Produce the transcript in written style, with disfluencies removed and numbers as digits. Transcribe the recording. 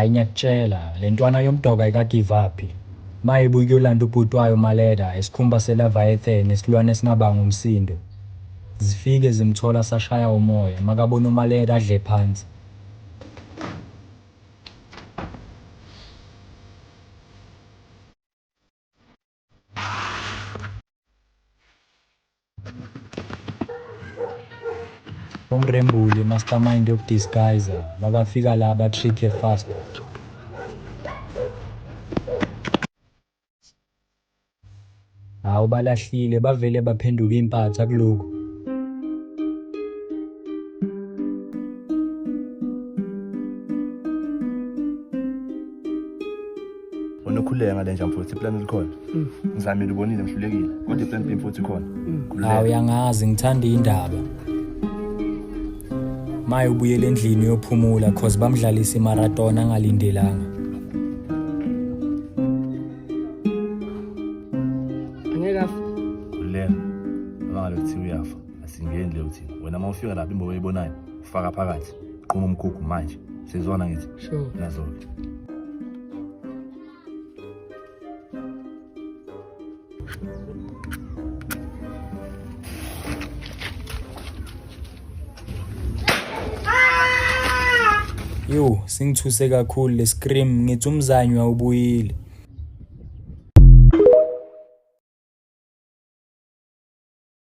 Hhayi ngiyakutshela le ntwana yomdoka ayika-give up. Mayibuye ukuyolanda ubhuti wayo uMaleda isikhumba seLeviathan isilwane esingabanga umsindo. Zifike zimthola sashaya umoya makabona uMaleda adle phansi. Umrembuli mastermind yokudisguise makafika la ba-trick fast. Hawu balahlile bavele baphenduka impatha kulokhu. Unokhuleka ngale nje mfowethu iplan likhona. Ngizamile ubonile ngihlulekile. Kodwa iplan B mfowethu ikhona. Hawu uyangazi ngithanda indaba. Maye ubuyele endlini uyophumula cause bamdlalisa imarathon angalindelanga. Angeka Kulena. Abangalokuthi uyafa. Asingeni le uthi. Wena mawufika lapha imbobo oyibonayo ufaka phakathi. Qhuma umkhukhu manje. Sizwana ngithi. sure. Nazo-ke. Yo, singithuse kakhulu le scream ngithi umzanyu awubuyile.